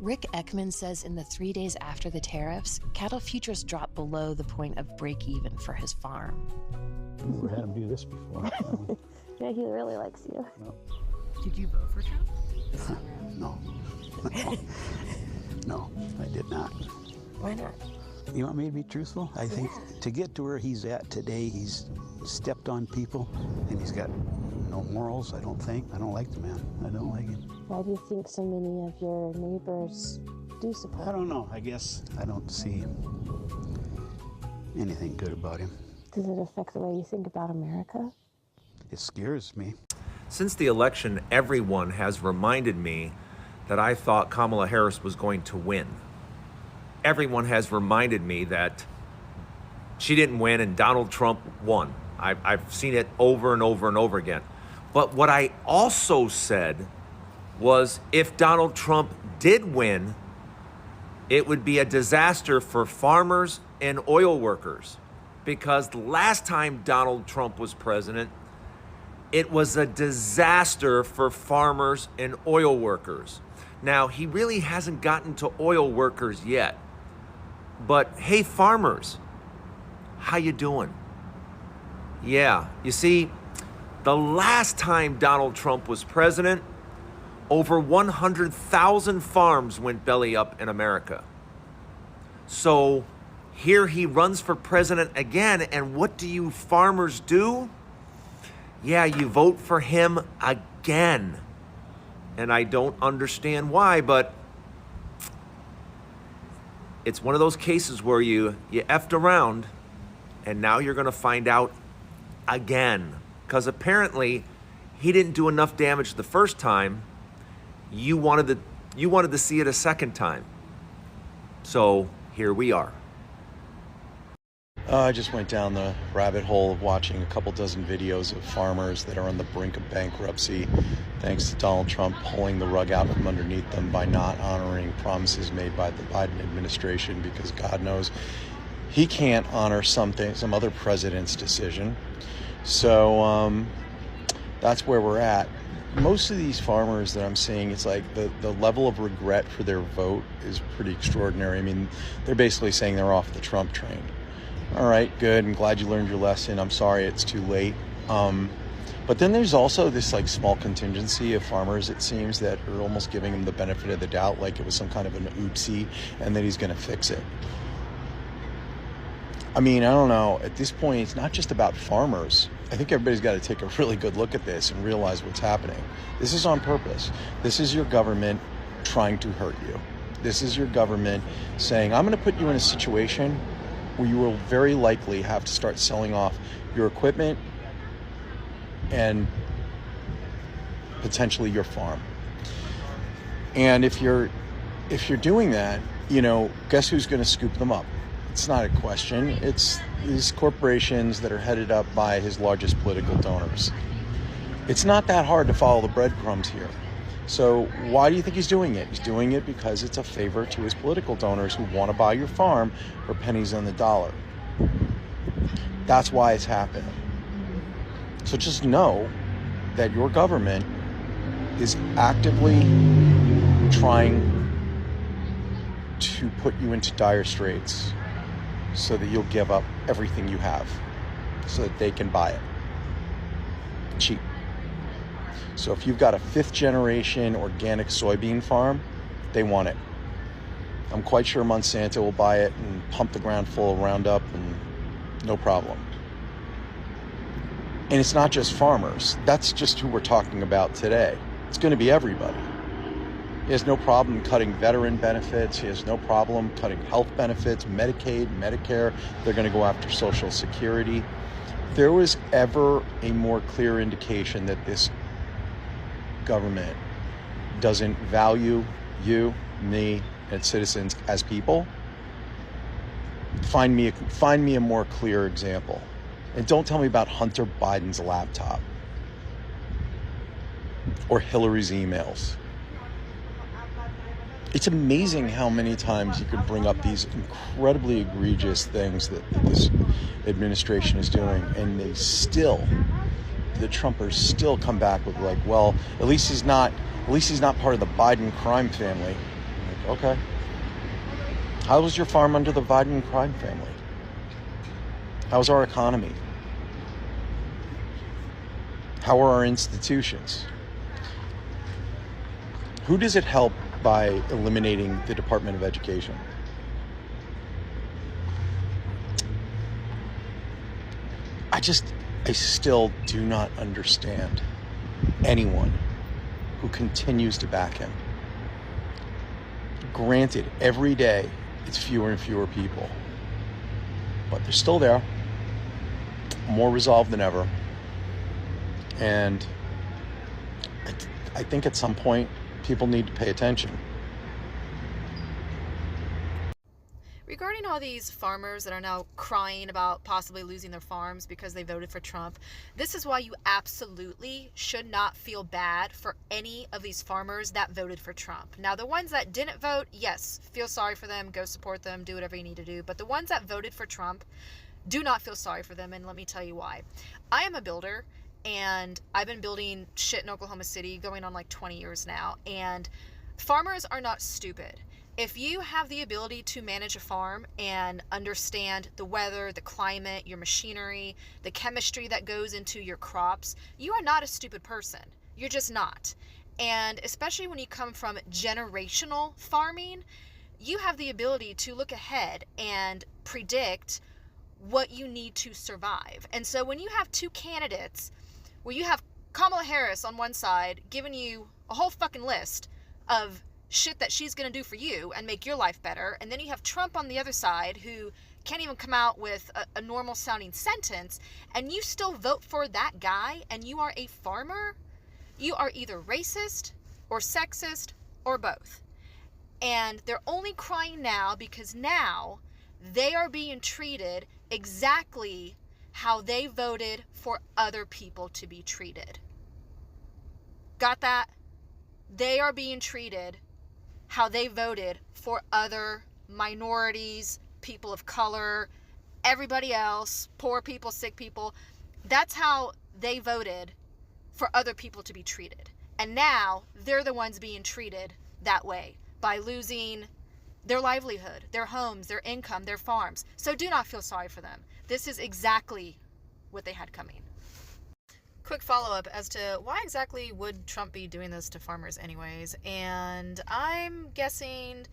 Rick Ekman says in the 3 days after the tariffs, cattle futures dropped below the point of break even for his farm. Never had him do this before. Yeah, he really likes you. No. Did you vote for Trump? No. No, I did not. Why not? You want me to be truthful? I think to get to where he's at today, he's stepped on people and he's got no morals, I don't think. I don't like the man. I don't like him. Why do you think so many of your neighbors do support I don't know. I guess I don't see anything good about him. Does it affect the way you think about America? It scares me. Since the election, everyone has reminded me that I thought Kamala Harris was going to win. Everyone has reminded me that she didn't win and Donald Trump won. I've seen it over and over and over again. But what I also said was if Donald Trump did win, it would be a disaster for farmers and oil workers. Because the last time Donald Trump was president, it was a disaster for farmers and oil workers. Now, he really hasn't gotten to oil workers yet. But hey, farmers, how you doing? Yeah, you see, the last time Donald Trump was president, over 100,000 farms went belly up in America. So here he runs for president again, and what do you farmers do? Yeah, you vote for him again. And I don't understand why, but it's one of those cases where you effed around and now you're gonna find out again. Because apparently he didn't do enough damage the first time. You wanted to see it a second time. So here we are. I just went down the rabbit hole of watching a couple dozen videos of farmers that are on the brink of bankruptcy thanks to Donald Trump pulling the rug out from underneath them by not honoring promises made by the Biden administration, because God knows he can't honor some other president's decision. So that's where we're at. Most of these farmers that I'm seeing, it's like the level of regret for their vote is pretty extraordinary. I mean, they're basically saying they're off the Trump train. All right, good. I'm glad you learned your lesson. I'm sorry it's too late. But then there's also this like small contingency of farmers, it seems, that are almost giving him the benefit of the doubt, like it was some kind of an oopsie and that he's going to fix it. I mean, I don't know. At this point, it's not just about farmers. I think everybody's got to take a really good look at this and realize what's happening. This is on purpose. This is your government trying to hurt you. This is your government saying, I'm going to put you in a situation where you will very likely have to start selling off your equipment and potentially your farm. And if you're doing that, guess who's going to scoop them up? It's not a question. It's these corporations that are headed up by his largest political donors. It's not that hard to follow the breadcrumbs here. So why do you think he's doing it? He's doing it because it's a favor to his political donors who want to buy your farm for pennies on the dollar. That's why it's happening. So just know that your government is actively trying to put you into dire straits so that you'll give up everything you have so that they can buy it cheap. So if you've got a 5th generation organic soybean farm, they want it. I'm quite sure Monsanto will buy it and pump the ground full of Roundup and no problem. And it's not just farmers. That's just who we're talking about today. It's going to be everybody. He has no problem cutting veteran benefits. He has no problem cutting health benefits, Medicaid, Medicare. They're going to go after Social Security. If there was ever a more clear indication that this government doesn't value you, me, and citizens as people, find me a more clear example. And don't tell me about Hunter Biden's laptop or Hillary's emails. It's amazing how many times you could bring up these incredibly egregious things that this administration is doing, and the Trumpers still come back with like, well, at least he's not part of the Biden crime family. Okay. How was your farm under the Biden crime family? How's our economy? How are our institutions? Who does it help by eliminating the Department of Education? I still do not understand anyone who continues to back him. Granted, every day it's fewer and fewer people, but they're still there, more resolved than ever. And I think at some point people need to pay attention. Regarding all these farmers that are now crying about possibly losing their farms because they voted for Trump, this is why you absolutely should not feel bad for any of these farmers that voted for Trump. Now, the ones that didn't vote, yes, feel sorry for them, go support them, do whatever you need to do. But the ones that voted for Trump, do not feel sorry for them, and let me tell you why. I am a builder, and I've been building shit in Oklahoma City going on like 20 years now, and farmers are not stupid. If you have the ability to manage a farm and understand the weather, the climate, your machinery, the chemistry that goes into your crops, you are not a stupid person. You're just not. And especially when you come from generational farming, you have the ability to look ahead and predict what you need to survive. And so when you have two candidates where you have Kamala Harris on one side giving you a whole fucking list of shit that she's going to do for you and make your life better, and then you have Trump on the other side who can't even come out with a normal sounding sentence, and you still vote for that guy, and you are a farmer, you are either racist or sexist or both. And they're only crying now because now they are being treated exactly how they voted for other people to be treated. Got that? They are being treated how they voted for other minorities, people of color, everybody else, poor people, sick people. That's how they voted for other people to be treated. And now they're the ones being treated that way by losing their livelihood, their homes, their income, their farms. So do not feel sorry for them. This is exactly what they had coming. Quick follow-up as to why exactly would Trump be doing this to farmers anyways, and I'm guessing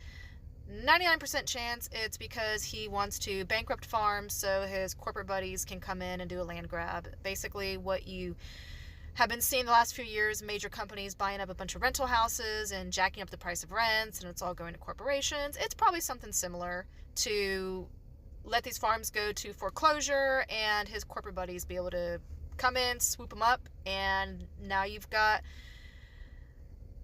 99% chance it's because he wants to bankrupt farms so his corporate buddies can come in and do a land grab. Basically what you have been seeing the last few years, major companies buying up a bunch of rental houses and jacking up the price of rents, and it's all going to corporations. It's probably something similar to let these farms go to foreclosure and his corporate buddies be able to come in, swoop them up, and now you've got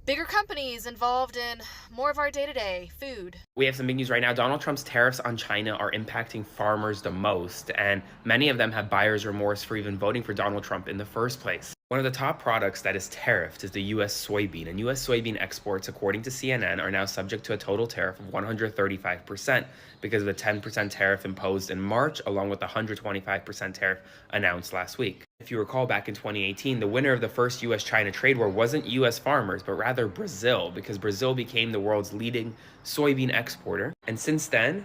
bigger companies involved in more of our day-to-day food. We have some big news right now. Donald Trump's tariffs on China are impacting farmers the most, and many of them have buyer's remorse for even voting for Donald Trump in the first place. One of the top products that is tariffed is the U.S. soybean, and U.S. soybean exports, according to CNN, are now subject to a total tariff of 135% because of the 10% tariff imposed in March, along with the 125% tariff announced last week. If you recall, back in 2018, the winner of the first U.S.-China trade war wasn't U.S. farmers, but rather Brazil, because Brazil became the world's leading soybean exporter. And since then,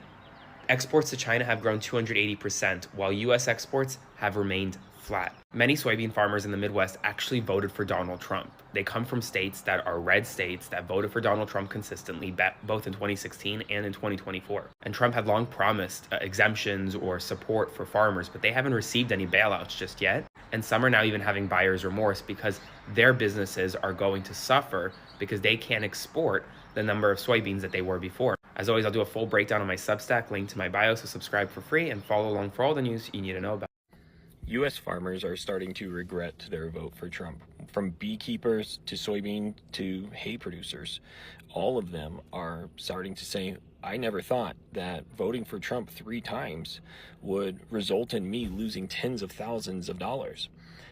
exports to China have grown 280%, while U.S. exports have remained flat. Many soybean farmers in the Midwest actually voted for Donald Trump. They come from states that are red states that voted for Donald Trump consistently, both in 2016 and in 2024. And Trump had long promised exemptions or support for farmers, but they haven't received any bailouts just yet. And some are now even having buyer's remorse because their businesses are going to suffer because they can't export the number of soybeans that they were before. As always, I'll do a full breakdown on my Substack, link to my bio, so subscribe for free and follow along for all the news you need to know about. U.S. farmers are starting to regret their vote for Trump. From beekeepers to soybean to hay producers, all of them are starting to say, I never thought that voting for Trump 3 times would result in me losing tens of thousands of dollars.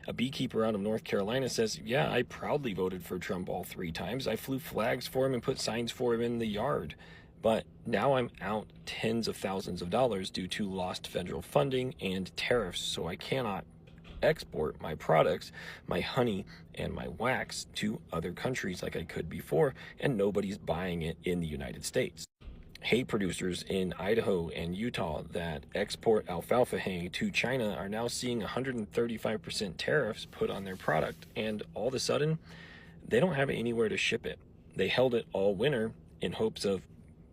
A beekeeper out of North Carolina says, yeah, I proudly voted for Trump all 3 times. I flew flags for him and put signs for him in the yard. But now I'm out tens of thousands of dollars due to lost federal funding and tariffs, so I cannot export my products, my honey and my wax, to other countries like I could before, and nobody's buying it in the United States. Hay producers in Idaho and Utah that export alfalfa hay to China are now seeing 135% tariffs put on their product, and all of a sudden, they don't have anywhere to ship it. They held it all winter in hopes of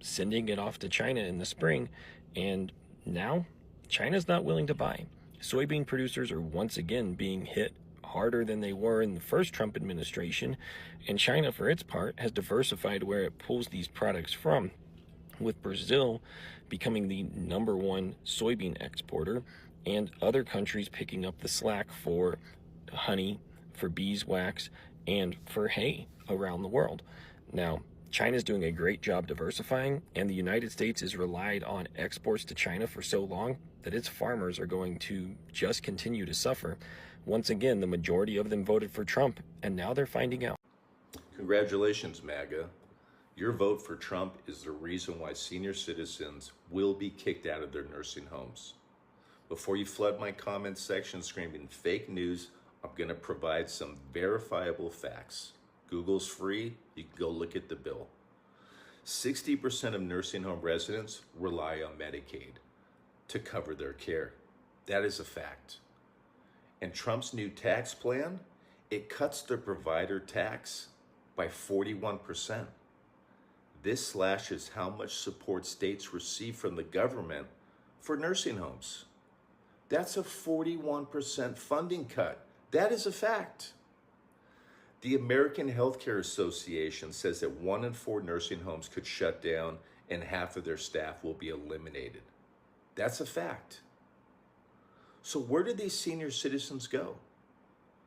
sending it off to China in the spring, and now China's not willing to buy. Soybean producers are once again being hit harder than they were in the first Trump administration, and China, for its part, has diversified where it pulls these products from, with Brazil becoming the #1 soybean exporter and other countries picking up the slack for honey, for beeswax, and for hay around the world. Now, China's doing a great job diversifying, and the United States has relied on exports to China for so long that its farmers are going to just continue to suffer. Once again, the majority of them voted for Trump, and now they're finding out. Congratulations, MAGA. Your vote for Trump is the reason why senior citizens will be kicked out of their nursing homes. Before you flood my comment section screaming fake news, I'm going to provide some verifiable facts. Google's free. You can go look at the bill. 60% of nursing home residents rely on Medicaid to cover their care. That is a fact. And Trump's new tax plan, it cuts the provider tax by 41%. This slashes how much support states receive from the government for nursing homes. That's a 41% funding cut. That is a fact. The American Healthcare Association says that 1 in 4 nursing homes could shut down and half of their staff will be eliminated. That's a fact. So where do these senior citizens go?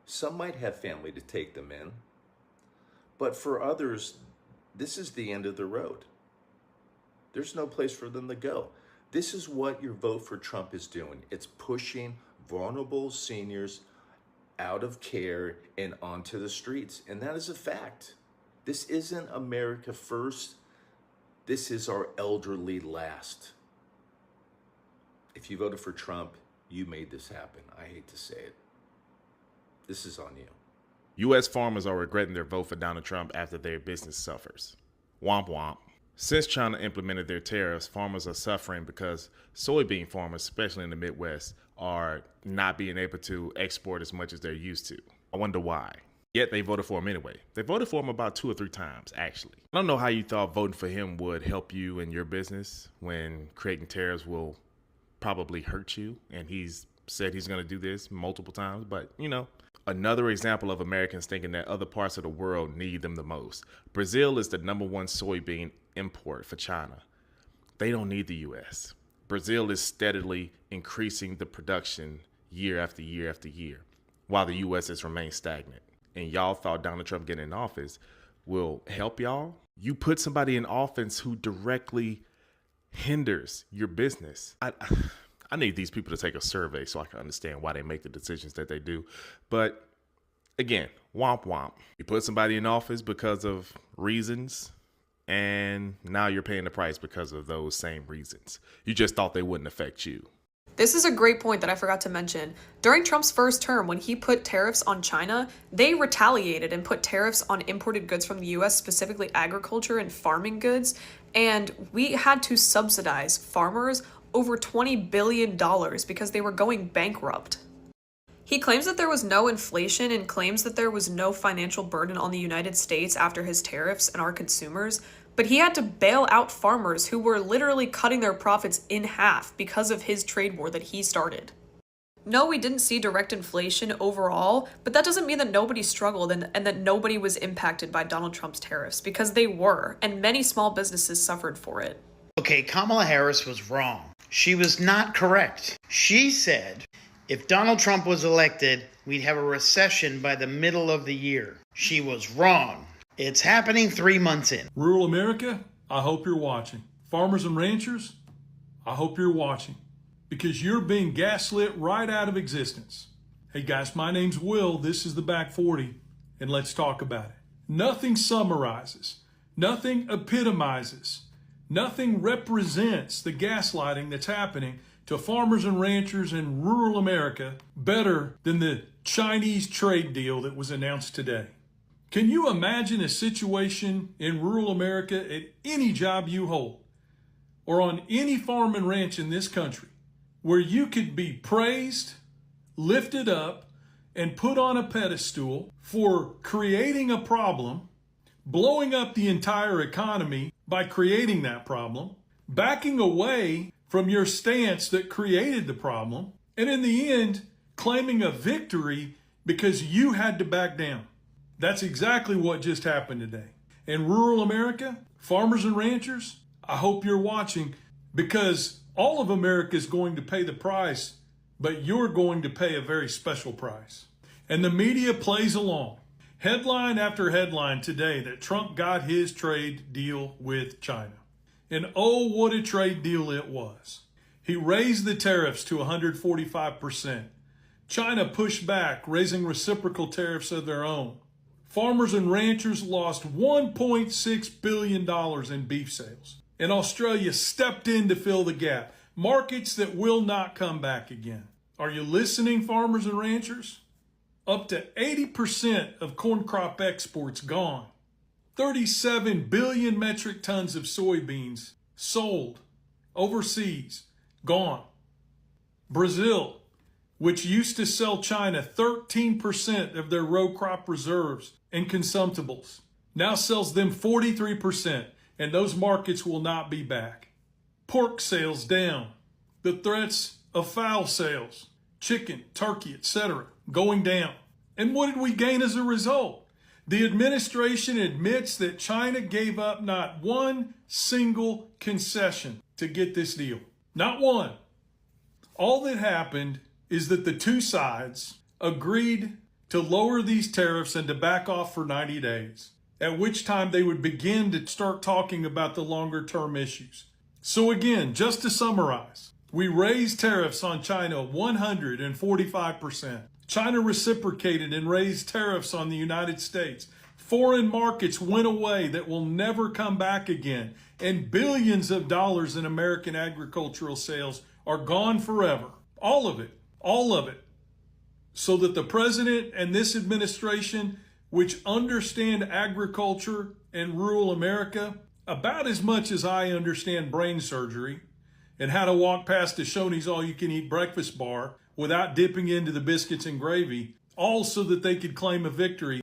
Some might have family to take them in, but for others, this is the end of the road. There's no place for them to go. This is what your vote for Trump is doing. It's pushing vulnerable seniors out of care and onto the streets. And that is a fact. This isn't America first. This is our elderly last. If you voted for Trump, you made this happen. I hate to say it. This is on you. U.S. farmers are regretting their vote for Donald Trump after their business suffers. Womp womp. Since China implemented their tariffs, farmers are suffering because soybean farmers, especially in the Midwest, are not being able to export as much as they're used to. I wonder why. Yet they voted for him anyway. They voted for him about 2 or 3 times, actually. I don't know how you thought voting for him would help you in your business when creating tariffs will probably hurt you. And he's said he's going to do this multiple times, but you know. Another example of Americans thinking that other parts of the world need them the most. Brazil is the #1 soybean import for China. They don't need the U.S. Brazil is steadily increasing the production year after year after year, while the U.S. has remained stagnant. And y'all thought Donald Trump getting in office will help y'all? You put somebody in office who directly hinders your business. I need these people to take a survey so I can understand why they make the decisions that they do. But again, womp womp. You put somebody in office because of reasons, and now you're paying the price because of those same reasons. You just thought they wouldn't affect you. This is a great point that I forgot to mention. During Trump's first term, when he put tariffs on China, they retaliated and put tariffs on imported goods from the US, specifically agriculture and farming goods. And we had to subsidize farmers over $20 billion because they were going bankrupt. He claims that there was no inflation and claims that there was no financial burden on the United States after his tariffs and our consumers, but he had to bail out farmers who were literally cutting their profits in half because of his trade war that he started. No, we didn't see direct inflation overall, but that doesn't mean that nobody struggled and that nobody was impacted by Donald Trump's tariffs, because they were, and many small businesses suffered for it. Okay, Kamala Harris was wrong. She was not correct. She said if Donald Trump was elected, we'd have a recession by the middle of the year. She was wrong. It's happening 3 months in. Rural America, I hope you're watching. Farmers and ranchers, I hope you're watching, because you're being gaslit right out of existence. Hey guys, my name's Will. This is the Back 40, and let's talk about it. Nothing summarizes, nothing epitomizes, nothing represents the gaslighting that's happening to farmers and ranchers in rural America better than the Chinese trade deal that was announced today. Can you imagine a situation in rural America at any job you hold or on any farm and ranch in this country where you could be praised, lifted up, and put on a pedestal for creating a problem, blowing up the entire economy by creating that problem, backing away from your stance that created the problem, and in the end, claiming a victory because you had to back down? That's exactly what just happened today. In rural America, farmers and ranchers, I hope you're watching, because all of America is going to pay the price, but you're going to pay a very special price. And the media plays along. Headline after headline today that Trump got his trade deal with China. And oh, what a trade deal it was. He raised the tariffs to 145%. China pushed back, raising reciprocal tariffs of their own. Farmers and ranchers lost $1.6 billion in beef sales. And Australia stepped in to fill the gap. Markets that will not come back again. Are you listening, farmers and ranchers? Up to 80% of corn crop exports gone. 37 billion metric tons of soybeans sold overseas, gone. Brazil, which used to sell China 13% of their row crop reserves and consumptibles, now sells them 43%, and those markets will not be back. Pork sales down. The threats of fowl sales, chicken, turkey, etc., going down. And what did we gain as a result? The administration admits that China gave up not one single concession to get this deal. Not one. All that happened is that the two sides agreed to lower these tariffs and to back off for 90 days, at which time they would begin to start talking about the longer term issues. So again, just to summarize, we raised tariffs on China 145%. China reciprocated and raised tariffs on the United States. Foreign markets went away that will never come back again. And billions of dollars in American agricultural sales are gone forever. All of it. All of it. So that the president and this administration, which understand agriculture and rural America about as much as I understand brain surgery and how to walk past a Shoney's all-you-can-eat breakfast bar without dipping into the biscuits and gravy, all so that they could claim a victory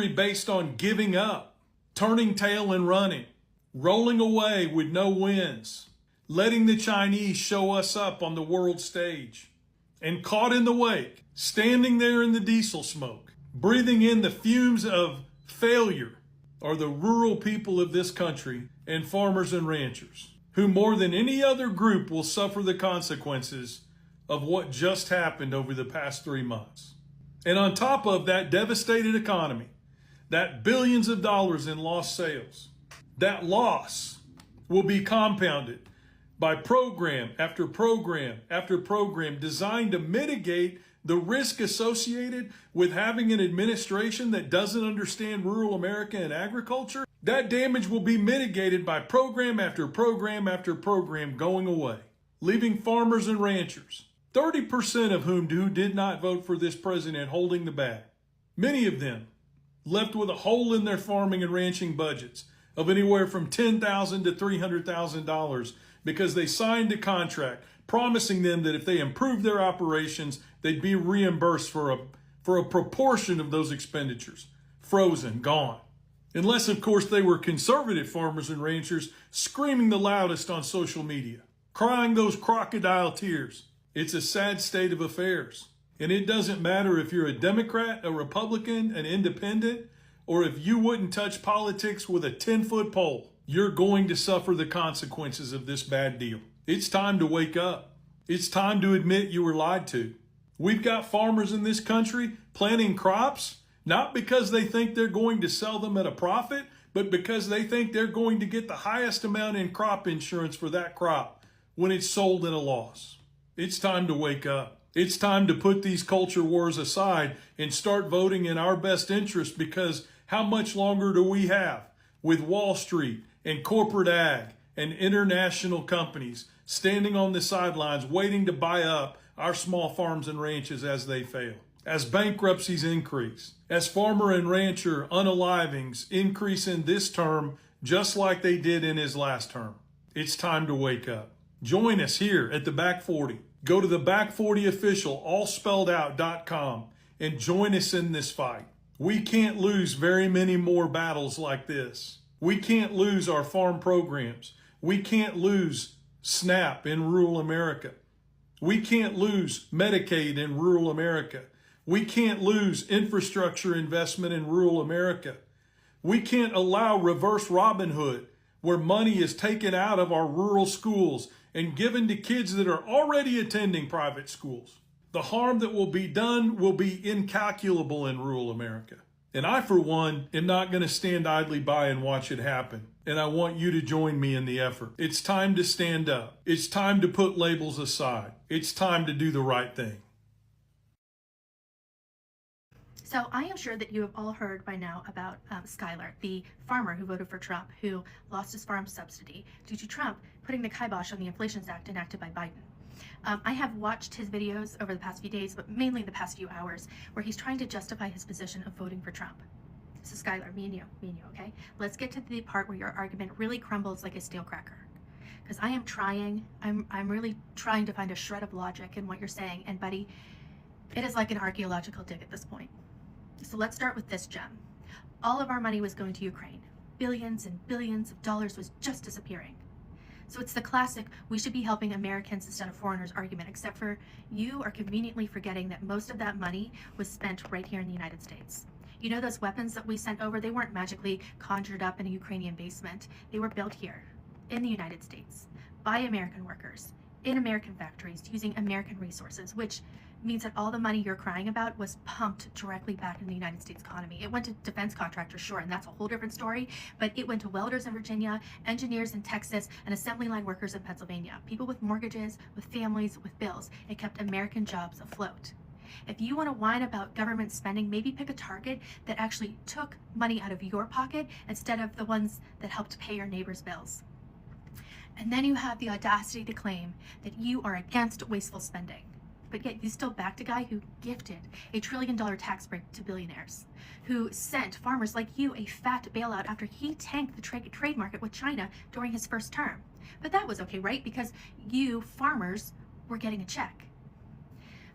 based on giving up, turning tail and running, rolling away with no wins, letting the Chinese show us up on the world stage, and caught in the wake, standing there in the diesel smoke, breathing in the fumes of failure, are the rural people of this country and farmers and ranchers, who more than any other group will suffer the consequences of what just happened over the past 3 months. And on top of that devastated economy, that billions of dollars in lost sales, that loss will be compounded by program after program after program designed to mitigate the risk associated with having an administration that doesn't understand rural America and agriculture. That damage will be mitigated by program after program after program going away, leaving farmers and ranchers, 30% of whom did not vote for this president, holding the bag. Many of them left with a hole in their farming and ranching budgets of anywhere from $10,000 to $300,000 because they signed a contract promising them that if they improved their operations, they'd be reimbursed for a proportion of those expenditures. Frozen, gone. Unless, of course, they were conservative farmers and ranchers screaming the loudest on social media, crying those crocodile tears. It's a sad state of affairs. And it doesn't matter if you're a Democrat, a Republican, an independent, or if you wouldn't touch politics with a 10-foot pole. You're going to suffer the consequences of this bad deal. It's time to wake up. It's time to admit you were lied to. We've got farmers in this country planting crops, not because they think they're going to sell them at a profit, but because they think they're going to get the highest amount in crop insurance for that crop when it's sold at a loss. It's time to wake up. It's time to put these culture wars aside and start voting in our best interest, because how much longer do we have with Wall Street and corporate ag and international companies standing on the sidelines waiting to buy up our small farms and ranches as they fail. As bankruptcies increase, as farmer and rancher unalivings increase in this term just like they did in his last term, it's time to wake up. Join us here at the Back 40. Go to the Back 40 Official, allspelledout.com, and join us in this fight. We can't lose very many more battles like this. We can't lose our farm programs. We can't lose SNAP in rural America. We can't lose Medicaid in rural America. We can't lose infrastructure investment in rural America. We can't allow reverse Robin Hood, where money is taken out of our rural schools and given to kids that are already attending private schools. The harm that will be done will be incalculable in rural America. And I, for one, am not going to stand idly by and watch it happen. And I want you to join me in the effort. It's time to stand up. It's time to put labels aside. It's time to do the right thing. So I am sure that you have all heard by now about Skylar, the farmer who voted for Trump, who lost his farm subsidy due to Trump putting the kibosh on the Inflation Act enacted by Biden. I have watched his videos over the past few days, but mainly the past few hours, where he's trying to justify his position of voting for Trump. So Skylar, me and you, okay? Let's get to the part where your argument really crumbles like a steel cracker. Because I'm really trying to find a shred of logic in what you're saying, and buddy, it is like an archaeological dig at this point. So let's start with this gem. All of our money was going to Ukraine. Billions and billions of dollars was just disappearing. So it's the classic, we should be helping Americans instead of foreigners argument, except for you are conveniently forgetting that most of that money was spent right here in the United States. You know those weapons that we sent over, they weren't magically conjured up in a Ukrainian basement. They were built here in the United States by American workers, in American factories, using American resources, which means that all the money you're crying about was pumped directly back in the United States economy. It went to defense contractors, sure, and that's a whole different story, but it went to welders in Virginia, engineers in Texas, and assembly line workers in Pennsylvania. People with mortgages, with families, with bills. It kept American jobs afloat. If you want to whine about government spending, maybe pick a target that actually took money out of your pocket instead of the ones that helped pay your neighbor's bills. And then you have the audacity to claim that you are against wasteful spending. But yet you still backed a guy who gifted a $1 trillion tax break to billionaires, who sent farmers like you a fat bailout after he tanked the trade market with China during his first term. But that was okay, right? Because you farmers were getting a check.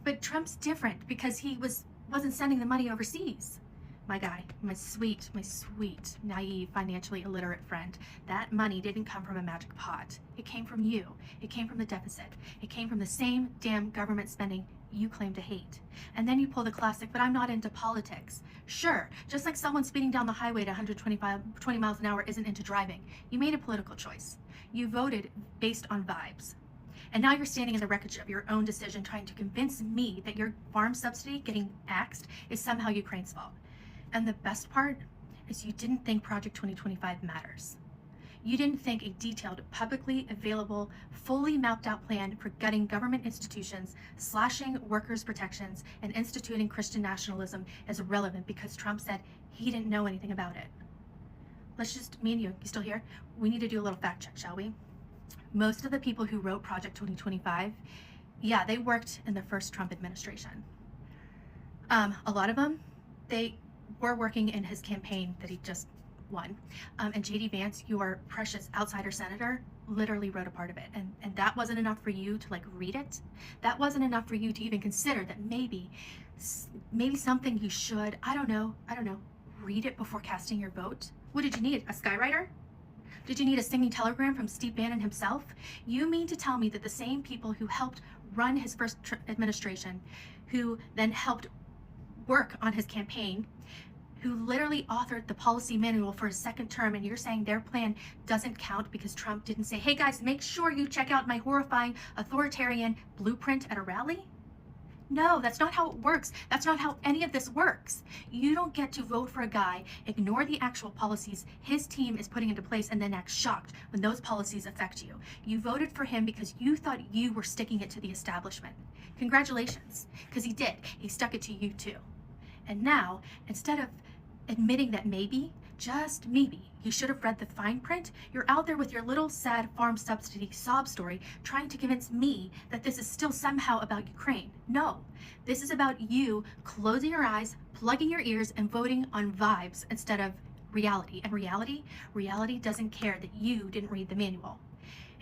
But Trump's different because he wasn't sending the money overseas. My guy, my sweet, naive, financially illiterate friend, that money didn't come from a magic pot. It came from you. It came from the deficit. It came from the same damn government spending you claim to hate. And then you pull the classic, but I'm not into politics. Sure, just like someone speeding down the highway at 120 miles an hour isn't into driving. You made a political choice. You voted based on vibes. And now you're standing in the wreckage of your own decision trying to convince me that your farm subsidy getting axed is somehow Ukraine's fault. And the best part is you didn't think Project 2025 matters. You didn't think a detailed, publicly available, fully mapped out plan for gutting government institutions, slashing workers' protections, and instituting Christian nationalism is relevant because Trump said he didn't know anything about it. Let's just, me and you still here? We need to do a little fact check, shall we? Most of the people who wrote Project 2025, yeah, they worked in the first Trump administration. A lot of them, they were working in his campaign that he just won. And J.D. Vance, your precious outsider senator, literally wrote a part of it. And that wasn't enough for you to read it. That wasn't enough for you to even consider that maybe something you should, I don't know, read it before casting your vote. What did you need, a skywriter? Did you need a singing telegram from Steve Bannon himself? You mean to tell me that the same people who helped run his first administration, who then helped work on his campaign, who literally authored the policy manual for his second term, and you're saying their plan doesn't count because Trump didn't say, hey guys, make sure you check out my horrifying authoritarian blueprint at a rally? No, that's not how it works. That's not how any of this works. You don't get to vote for a guy, ignore the actual policies his team is putting into place, and then act shocked when those policies affect you. You voted for him because you thought you were sticking it to the establishment. Congratulations, because he did. He stuck it to you too. And now, instead of admitting that maybe, just maybe, You should have read the fine print. You're out there with your little sad farm subsidy sob story trying to convince me that this is still somehow about Ukraine. No, this is about you closing your eyes, plugging your ears, and voting on vibes instead of reality. And reality doesn't care that you didn't read the manual.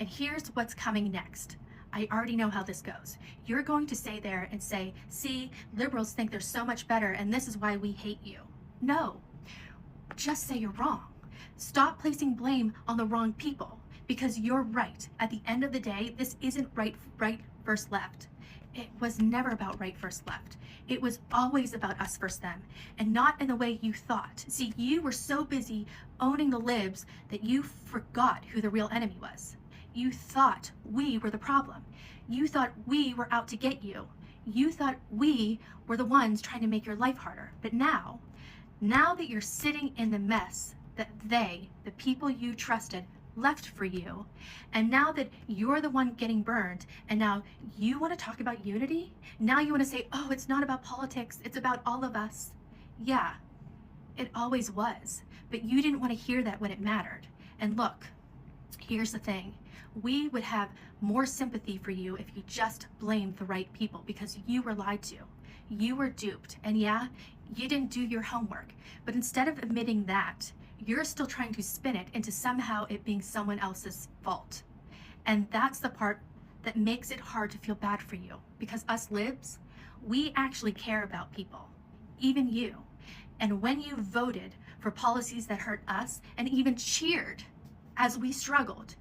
And here's what's coming next. I already know how this goes. You're going to say there and say, see, liberals think they're so much better and this is why we hate you. No, just say you're wrong. Stop placing blame on the wrong people because you're right. At the end of the day, this isn't right versus left. It was never about right versus left. It was always about us versus them, and not in the way you thought. See, you were so busy owning the libs that you forgot who the real enemy was. You thought we were the problem. You thought we were out to get you. You thought we were the ones trying to make your life harder. But now that you're sitting in the mess that the people you trusted, left for you, and now that you're the one getting burned, and now you want to talk about unity? Now you want to say, oh, it's not about politics, it's about all of us. Yeah, it always was, but you didn't want to hear that when it mattered. And look, here's the thing. We would have more sympathy for you if you just blamed the right people because you were lied to. You were duped, and yeah, you didn't do your homework. But instead of admitting that, you're still trying to spin it into somehow it being someone else's fault. And that's the part that makes it hard to feel bad for you, because us libs, we actually care about people, even you. And when you voted for policies that hurt us and even cheered as we struggled,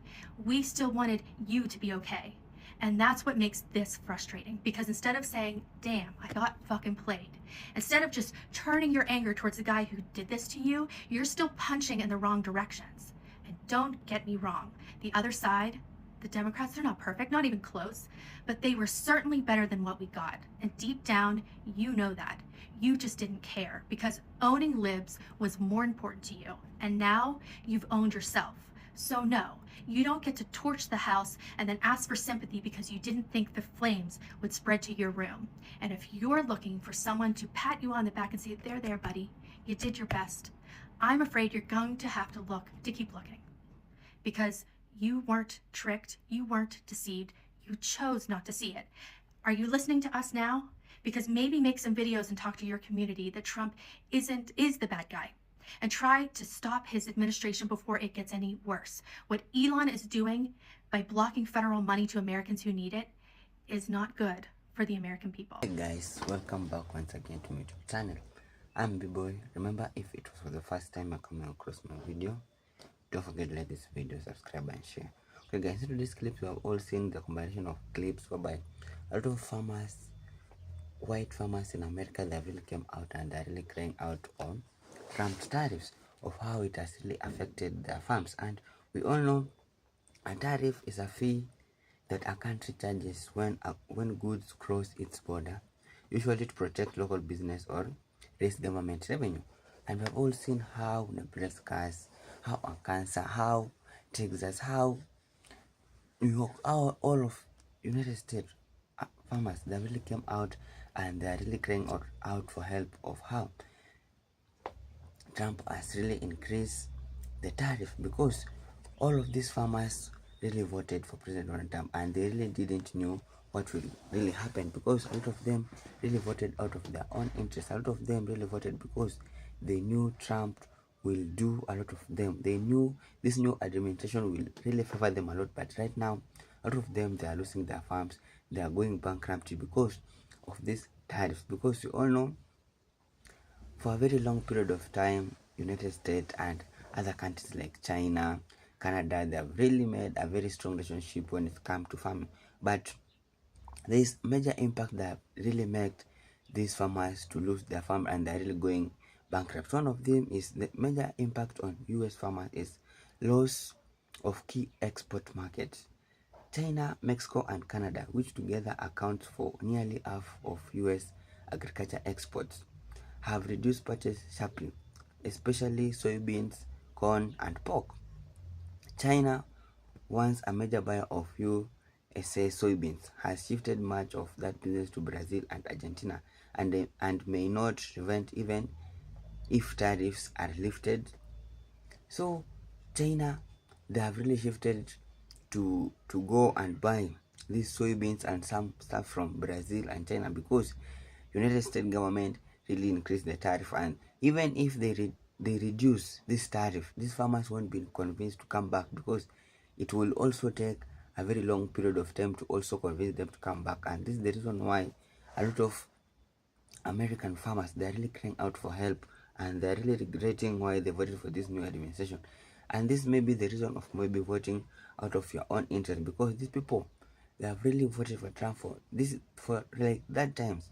we still wanted you to be okay. And that's what makes this frustrating, because instead of saying, damn, I got fucking played, instead of just turning your anger towards the guy who did this to you, you're still punching in the wrong directions. And don't get me wrong, the other side, the Democrats, they're not perfect, not even close, but they were certainly better than what we got. And deep down, you know that. You just didn't care, because owning libs was more important to you. And now you've owned yourself. So no, you don't get to torch the house and then ask for sympathy because you didn't think the flames would spread to your room. And if you're looking for someone to pat you on the back and say, there, buddy, you did your best, I'm afraid you're going to have to keep looking. Because you weren't tricked, you weren't deceived, you chose not to see it. Are you listening to us now? Because maybe make some videos and talk to your community that Trump is the bad guy. And try to stop his administration before it gets any worse. What Elon is doing by blocking federal money to Americans who need it is not good for the American people. Hey guys, welcome back once again to my YouTube channel. I'm B-Boy. Remember, if it was for the first time you're coming across my video, don't forget to like this video, subscribe and share. Okay guys, in today's clip we have all seen the combination of clips whereby a lot of farmers, white farmers in America, they really came out and they're really crying out on Trump's tariffs, of how it has really affected their farms. And we all know a tariff is a fee that a country charges when goods cross its border, usually to protect local business or raise government revenue. And we have all seen how Nebraska, how Arkansas, how Texas, how New York, how all of United States farmers, they really came out and they are really crying out for help of how Trump has really increased the tariff, because all of these farmers really voted for President Donald Trump and they really didn't know what will really happen, because a lot of them really voted out of their own interest. A lot of them really voted because they knew Trump will do a lot of them. They knew this new administration will really favor them a lot, but right now a lot of them, they are losing their farms, they are going bankrupt because of this tariffs. Because you all know, for a very long period of time, United States and other countries like China, Canada, they have really made a very strong relationship when it comes to farming. But there is major impact that really made these farmers to lose their farm and they're really going bankrupt. One of them is the major impact on US farmers is loss of key export markets. China, Mexico and Canada, which together account for nearly half of US agriculture exports, have reduced purchase sharply, especially soybeans, corn and pork. China, once a major buyer of USA soybeans, has shifted much of that business to Brazil and Argentina, and may not prevent even if tariffs are lifted. So China, they have really shifted to go and buy these soybeans and some stuff from Brazil and China, because United States government really increased the tariff, and even if they reduce this tariff, these farmers won't be convinced to come back, because it will also take a very long period of time to also convince them to come back. And this is the reason why a lot of American farmers, they're really crying out for help, and they're really regretting why they voted for this new administration. And this may be the reason of maybe voting out of your own interest, because these people, they have really voted for Trump for this, for like that times,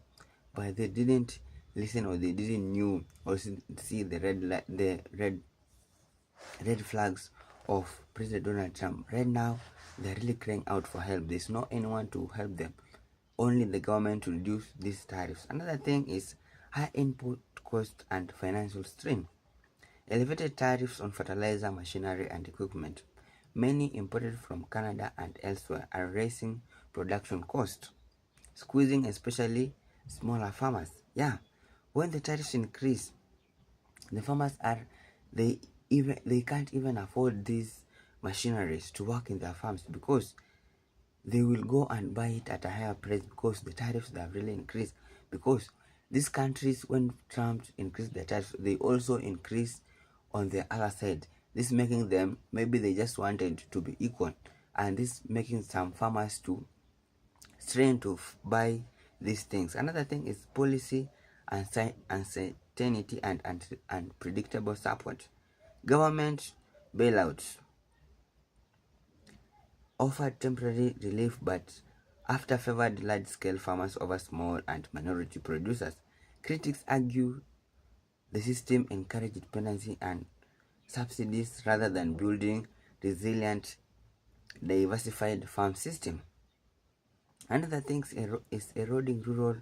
but they didn't listen, or they didn't knew or see the red flags of President Donald Trump. Right now, they're really crying out for help. There's no anyone to help them, only the government to reduce these tariffs. Another thing is high input cost and financial strain. Elevated tariffs on fertilizer, machinery, and equipment, many imported from Canada and elsewhere, are raising production costs, squeezing especially smaller farmers. Yeah, when the tariffs increase, the farmers are they can't even afford these machineries to work in their farms, because they will go and buy it at a higher price, because the tariffs have really increased. Because these countries, when Trump increased the tariffs, they also increase on the other side. This making them, maybe they just wanted to be equal, and this making some farmers to strain to buy these things. Another thing is policy uncertainty and unpredictable support. Government bailouts offered temporary relief, but after favored large-scale farmers over small and minority producers. Critics argue the system encouraged dependency and subsidies rather than building resilient, diversified farm system. Another thing is eroding rural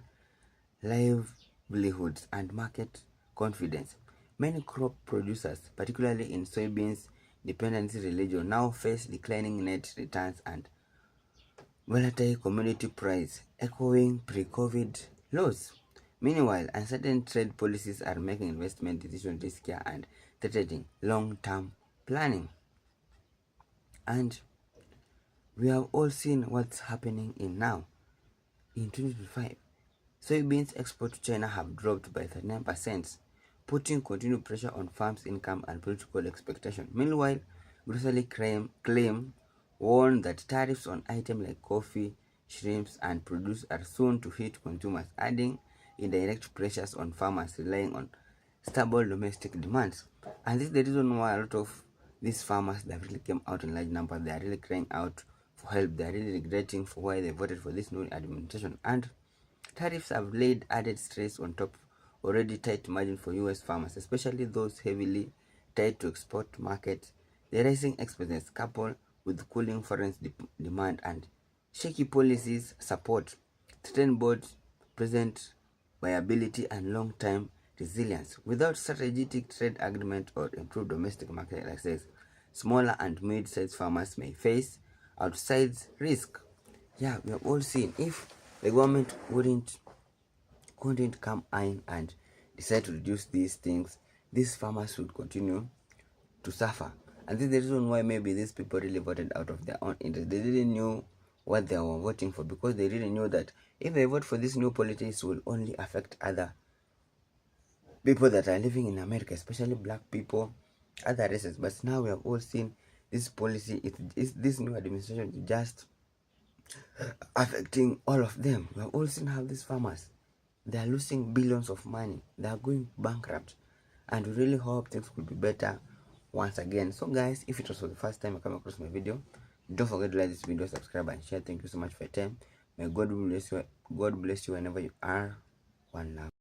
livelihoods and market confidence. Many crop producers, particularly in soybeans dependency religion, now face declining net returns and volatile commodity price, echoing pre-COVID lows. Meanwhile, uncertain trade policies are making investment decisions riskier and threatening long-term planning. And we have all seen what's happening in now. In 2025, soybeans exports to China have dropped by 39%, putting continued pressure on farms' income and political expectation. Meanwhile, grocery claim warned that tariffs on items like coffee, shrimps, and produce are soon to hit consumers, adding indirect pressures on farmers relying on stable domestic demands. And this is the reason why a lot of these farmers that really came out in large numbers, they are really crying out for help. They are really regretting for why they voted for this new administration. And tariffs have laid added stress on top already tight margin for US farmers, especially those heavily tied to export markets. The rising expenses, coupled with cooling foreign demand and shaky policies support, threaten both present viability and long-term resilience. Without strategic trade agreement or improved domestic market access, smaller and mid-sized farmers may face outsized risk. Yeah, we have all seen, if the government couldn't come in and decide to reduce these things, these farmers would continue to suffer. And this is the reason why maybe these people really voted out of their own interest. They didn't know what they were voting for, because they really knew that if they vote for this new politics, will only affect other people that are living in America, especially black people, other races. But now we have all seen this policy, this new administration is just affecting all of them. We have all seen how these farmers, they are losing billions of money. They are going bankrupt. And we really hope things could be better once again. So guys, if it was for the first time you come across my video, don't forget to like this video, subscribe, and share. Thank you so much for your time. May God bless you. God bless you whenever you are. One love.